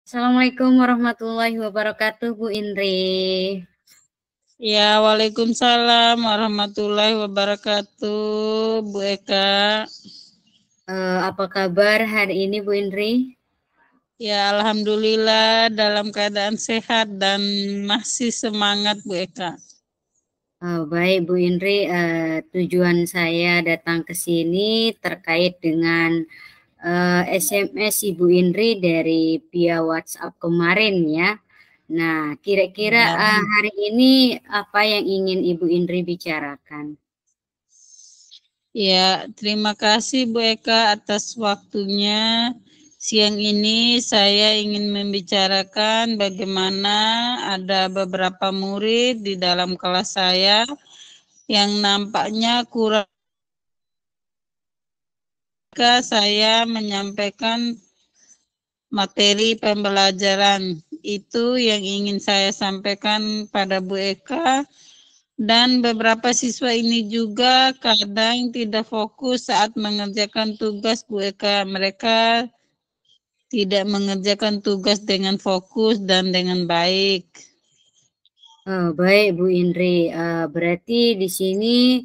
Assalamualaikum warahmatullahi wabarakatuh, Bu Indri. Ya, waalaikumsalam warahmatullahi wabarakatuh, Bu Eka. Apa kabar hari ini, Bu Indri? Ya, alhamdulillah dalam keadaan sehat dan masih semangat, Bu Eka. Baik, Bu Indri. Tujuan saya datang ke sini terkait dengan SMS Ibu Indri dari via WhatsApp kemarin ya. Nah, kira-kira hari ini apa yang ingin Ibu Indri bicarakan? Ya, terima kasih Bu Eka atas waktunya. Siang ini saya ingin membicarakan bagaimana ada beberapa murid di dalam kelas saya yang nampaknya kurang. Saya menyampaikan materi pembelajaran itu yang ingin saya sampaikan pada Bu Eka, dan beberapa siswa ini juga kadang tidak fokus saat mengerjakan tugas Bu Eka. Mereka tidak mengerjakan tugas dengan fokus dan dengan baik. Baik, Bu Indri. Berarti di sini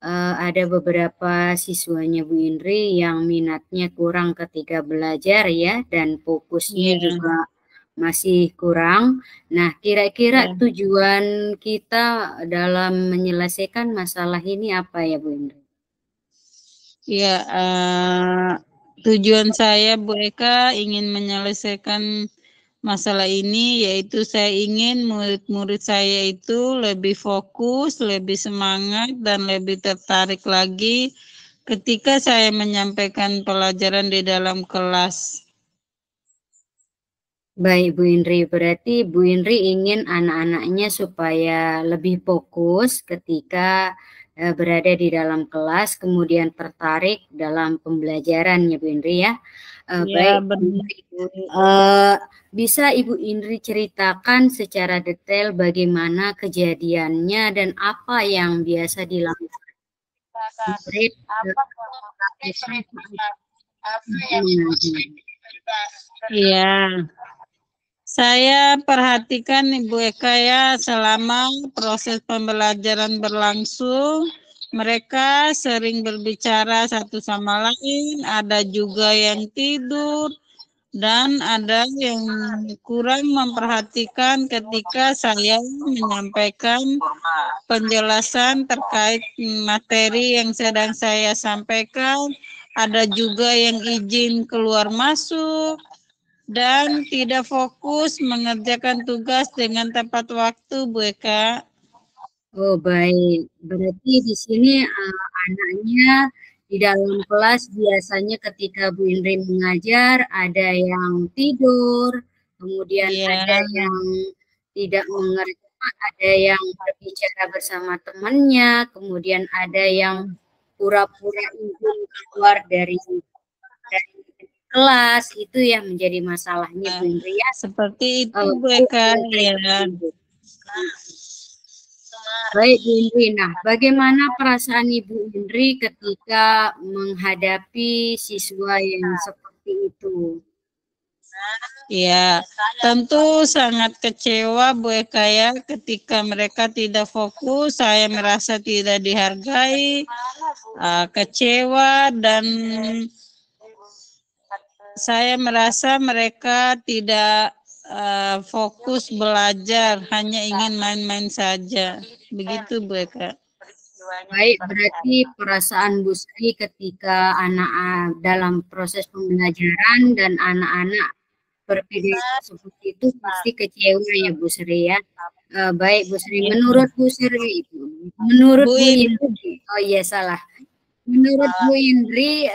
ada beberapa siswanya Bu Indri yang minatnya kurang ketika belajar ya, dan fokusnya juga masih kurang. Nah, kira-kira tujuan kita dalam menyelesaikan masalah ini apa ya, Bu Indri? Ya, tujuan saya Bu Eka ingin menyelesaikan masalah ini, yaitu saya ingin murid-murid saya itu lebih fokus, lebih semangat, dan lebih tertarik lagi ketika saya menyampaikan pelajaran di dalam kelas. Baik, Bu Indri. Berarti Bu Indri ingin anak-anaknya supaya lebih fokus ketika berada di dalam kelas, kemudian tertarik dalam pembelajarannya, Bu Indri ya. Baik, Bu Indri. Bisa Ibu Indri ceritakan secara detail bagaimana kejadiannya dan apa yang biasa dilakukan murid? Iya, saya perhatikan Ibu Eka ya, selama proses pembelajaran berlangsung, mereka sering berbicara satu sama lain, ada juga yang tidur, dan ada yang kurang memperhatikan ketika saya menyampaikan penjelasan terkait materi yang sedang saya sampaikan. Ada juga yang izin keluar masuk dan tidak fokus mengerjakan tugas dengan tepat waktu, Bu Eka. Oh, baik. Berarti di sini anaknya di dalam kelas biasanya ketika Bu Indri mengajar ada yang tidur, kemudian ada yang tidak mengerjakan, ada yang berbicara bersama temannya, kemudian ada yang pura-pura izin keluar dari kelas. Itu yang menjadi masalahnya Bu Indri ya. Seperti itu Bu Eka. Ya. Baik, Bu Indri. Nah, bagaimana perasaan Ibu Indri ketika menghadapi siswa yang seperti itu? Ya, tentu sangat kecewa Bu Eka ya, ketika mereka tidak fokus, saya merasa tidak dihargai, kecewa, dan saya merasa mereka tidak fokus belajar, hanya ingin main-main saja. Begitu Bu Eka. Baik, berarti perasaan Bu Sri ketika anak dalam proses pembelajaran dan anak-anak berbeda seperti itu pasti kecewa ya Bu Sri ya. Baik Bu Sri, menurut Bu Sri itu, menurut Bu Indri, oh iya salah. Menurut Bu Indri,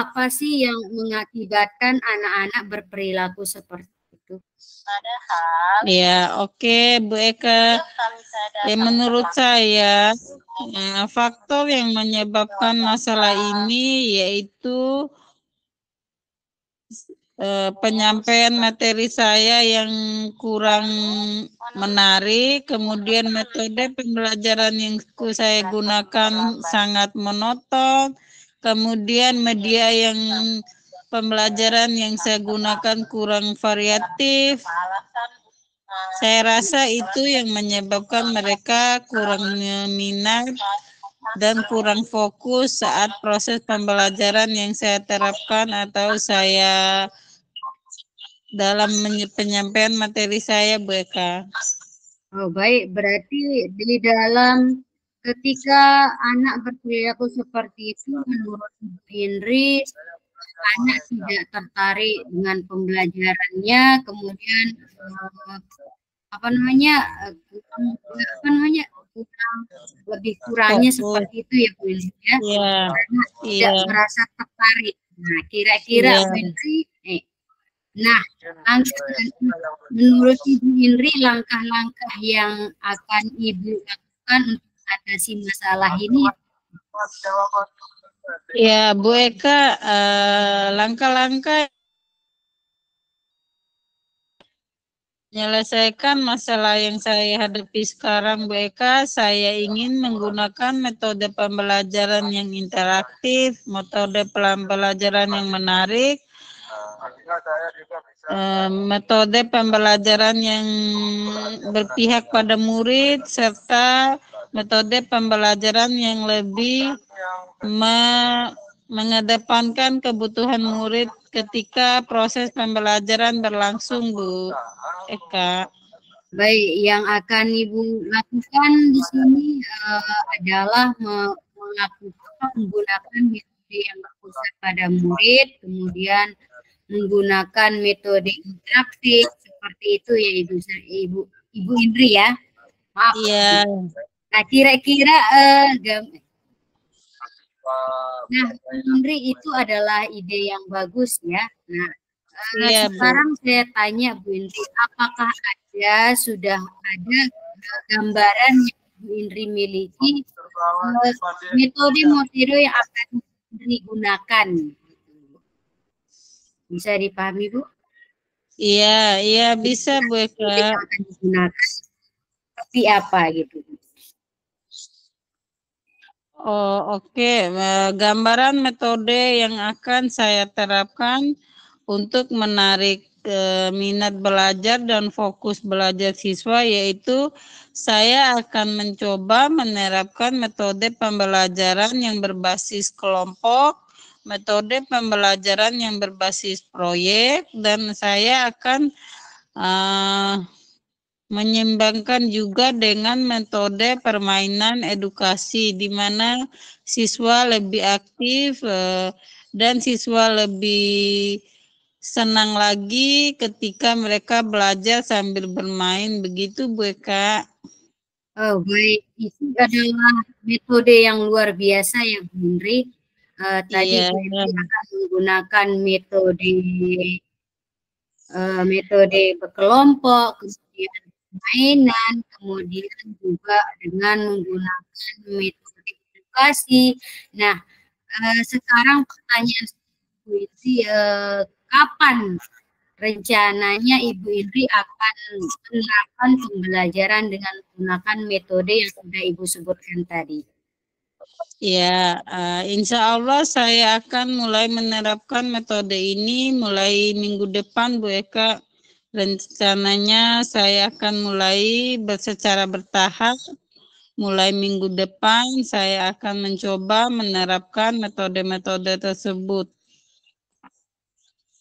apa sih yang mengakibatkan anak-anak berperilaku seperti itu? Ya, oke Bu Eka. Ya, menurut saya faktor yang menyebabkan masalah ini yaitu penyampaian materi saya yang kurang menarik, kemudian metode pembelajaran yang saya gunakan sangat monoton, kemudian media yang pembelajaran yang saya gunakan kurang variatif. Saya rasa itu yang menyebabkan mereka kurang minat dan kurang fokus saat proses pembelajaran yang saya terapkan atau saya dalam penyampaian materi saya, Bu Eka. Oh, baik, berarti di dalam ketika anak berperilaku seperti itu, menurut Bu Indri, anak tidak tertarik dengan pembelajarannya, kemudian apa namanya, kurang, lebih kurangnya seperti itu ya Bu Indri ya, karena tidak merasa tertarik. Nah, kira-kira Bu Indri, nah, menurut Ibu Indri, langkah-langkah yang akan Ibu lakukan untuk atasi masalah ini? Ya, Bu Eka, langkah-langkah menyelesaikan masalah yang saya hadapi sekarang, Bu Eka, saya ingin menggunakan metode pembelajaran yang interaktif, metode pembelajaran yang menarik, metode pembelajaran yang berpihak pada murid, serta metode pembelajaran yang lebih mengedepankan kebutuhan murid ketika proses pembelajaran berlangsung, Bu Eka. Baik, yang akan Ibu lakukan di sini adalah menggunakan metode yang berpusat pada murid, kemudian menggunakan metode interaktif seperti itu ya Ibu Indri ya. Maaf. Iya. Nah, kira-kira nah, Indri, itu adalah ide yang bagus ya. Nah, sekarang saya tanya Bu Indri, apakah sudah ada gambaran yang Bu Indri miliki metode yang akan Indri gunakan? Bisa dipahami, Bu? Iya, bisa, Bu Eka. Yang akan digunakan seperti apa gitu? Oh, oke. Gambaran metode yang akan saya terapkan untuk menarik minat belajar dan fokus belajar siswa, yaitu saya akan mencoba menerapkan metode pembelajaran yang berbasis kelompok, metode pembelajaran yang berbasis proyek, dan saya akan menyeimbangkan juga dengan metode permainan edukasi, di mana siswa lebih aktif dan siswa lebih senang lagi ketika mereka belajar sambil bermain. Begitu, Bu Eka. Oh, baik. Itu adalah metode yang luar biasa ya, Bu Indri. Tadi Bu Indri akan menggunakan metode berkelompok, kemudian mainan, kemudian juga dengan menggunakan metode edukasi. Nah, sekarang pertanyaan Bu Indri, kapan rencananya Ibu Indri akan menerapkan pembelajaran dengan menggunakan metode yang sudah Ibu sebutkan tadi? Ya, insya Allah saya akan mulai menerapkan metode ini mulai minggu depan, Bu Eka. Rencananya saya akan mulai secara bertahap. Mulai minggu depan saya akan mencoba menerapkan metode-metode tersebut.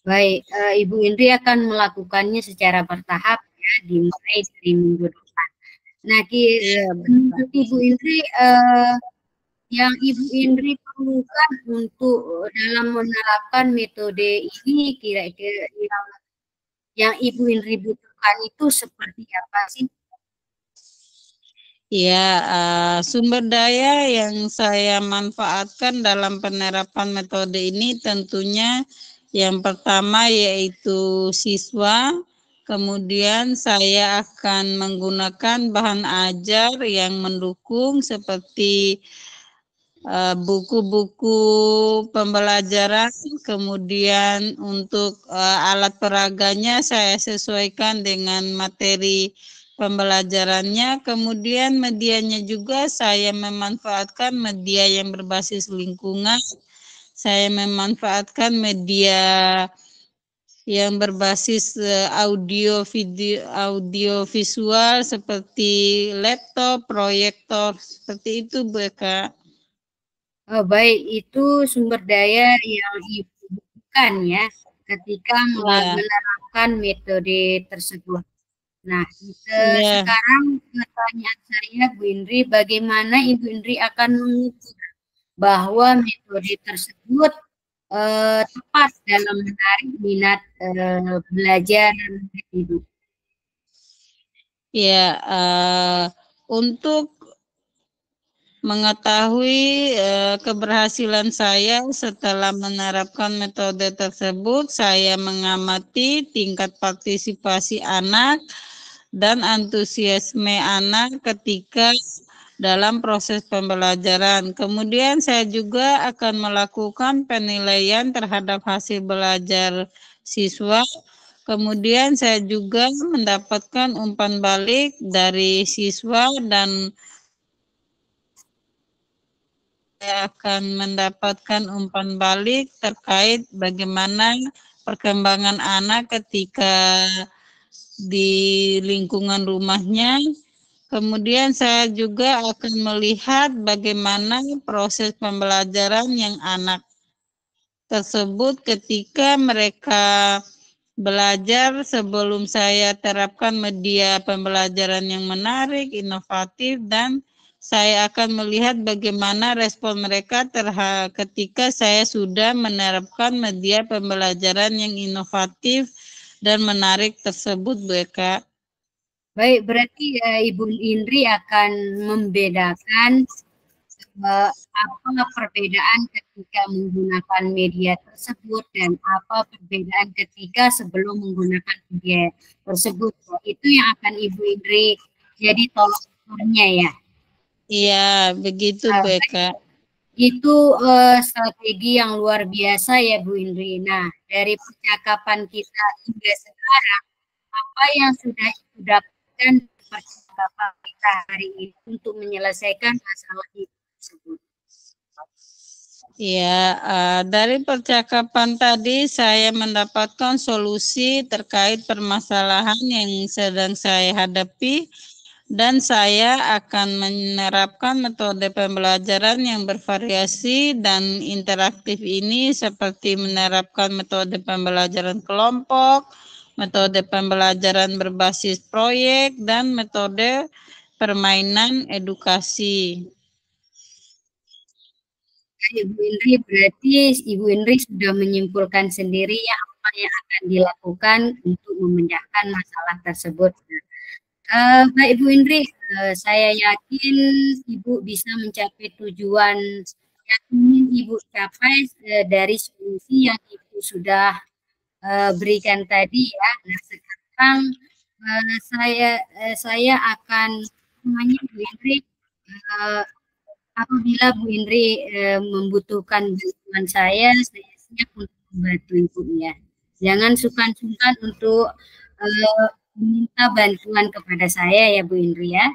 Baik, Ibu Indri akan melakukannya secara bertahap ya, dimulai dari minggu depan. Nah, menurut Ibu Indri, yang Ibu Indri perlukan untuk dalam menerapkan metode ini, kira-kira yang Ibu Indri butuhkan itu seperti apa sih? Ya, sumber daya yang saya manfaatkan dalam penerapan metode ini tentunya yang pertama yaitu siswa, kemudian saya akan menggunakan bahan ajar yang mendukung seperti buku-buku pembelajaran, kemudian untuk alat peraganya saya sesuaikan dengan materi pembelajarannya, kemudian medianya juga saya memanfaatkan media yang berbasis lingkungan saya memanfaatkan media yang berbasis audio visual seperti laptop, proyektor, seperti itu Bu Eka. Oh, baik, itu sumber daya yang Ibu butuhkan ya ketika Ya, menerapkan metode tersebut. Nah, ya, sekarang pertanyaan saya, Bu Indri, bagaimana Ibu Indri akan mengukur bahwa metode tersebut tepat dalam menarik minat belajar Ibu? ya. Untuk mengetahui keberhasilan saya setelah menerapkan metode tersebut, saya mengamati tingkat partisipasi anak dan antusiasme anak ketika dalam proses pembelajaran. Kemudian saya juga akan melakukan penilaian terhadap hasil belajar siswa. Kemudian saya juga mendapatkan umpan balik dari siswa dan saya akan mendapatkan umpan balik terkait bagaimana perkembangan anak ketika di lingkungan rumahnya. Kemudian saya juga akan melihat bagaimana proses pembelajaran yang anak tersebut ketika mereka belajar sebelum saya terapkan media pembelajaran yang menarik, inovatif, dan saya akan melihat bagaimana respon mereka ketika saya sudah menerapkan media pembelajaran yang inovatif dan menarik tersebut, Bu Eka. Baik, berarti Ibu Indri akan membedakan apa perbedaan ketika menggunakan media tersebut dan apa perbedaan ketika sebelum menggunakan media tersebut. Itu yang akan Ibu Indri jadi tolak ukurnya ya. Iya, begitu Bu Uh, Eka. itu strategi yang luar biasa ya Bu Indri. Nah, dari percakapan kita hingga sekarang, apa yang sudah Ibu dapatkan dari percakapan kita hari ini untuk menyelesaikan masalah itu tersebut? Ya, dari percakapan tadi saya mendapatkan solusi terkait permasalahan yang sedang saya hadapi dan saya akan menerapkan metode pembelajaran yang bervariasi dan interaktif ini seperti menerapkan metode pembelajaran kelompok, metode pembelajaran berbasis proyek, dan metode permainan edukasi. Ibu Indri, berarti Ibu Indri sudah menyimpulkan sendiri ya apa yang akan dilakukan untuk memecahkan masalah tersebut. Baik Ibu Indri, saya yakin Ibu bisa mencapai tujuan yang ingin Ibu capai dari solusi yang Ibu sudah berikan tadi ya. Nah sekarang saya akan namanya Bu Indri, apabila Bu Indri membutuhkan bantuan saya siap untuk membantu Ibu ya. Jangan sungkan-sungkan untuk meminta bantuan kepada saya ya Bu Indri ya.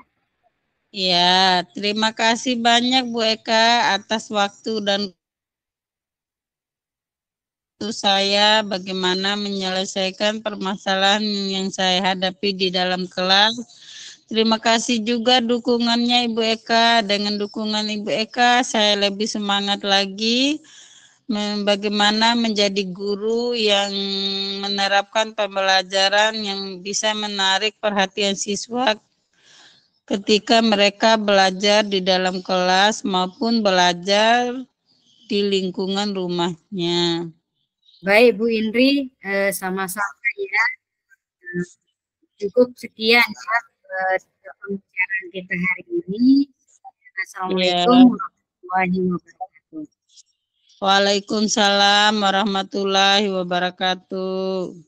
Ya, terima kasih banyak Bu Eka atas waktu dan saya bagaimana menyelesaikan permasalahan yang saya hadapi di dalam kelas. Terima kasih juga dukungannya Ibu Eka. Dengan dukungan Ibu Eka, saya lebih semangat lagi bagaimana menjadi guru yang menerapkan pembelajaran yang bisa menarik perhatian siswa ketika mereka belajar di dalam kelas maupun belajar di lingkungan rumahnya. Baik Bu Indri, sama-sama ya. Cukup sekian ya pembicaraan kita hari ini. Ya. Assalamualaikum warahmatullahi wabarakatuh. Waalaikumsalam warahmatullahi wabarakatuh.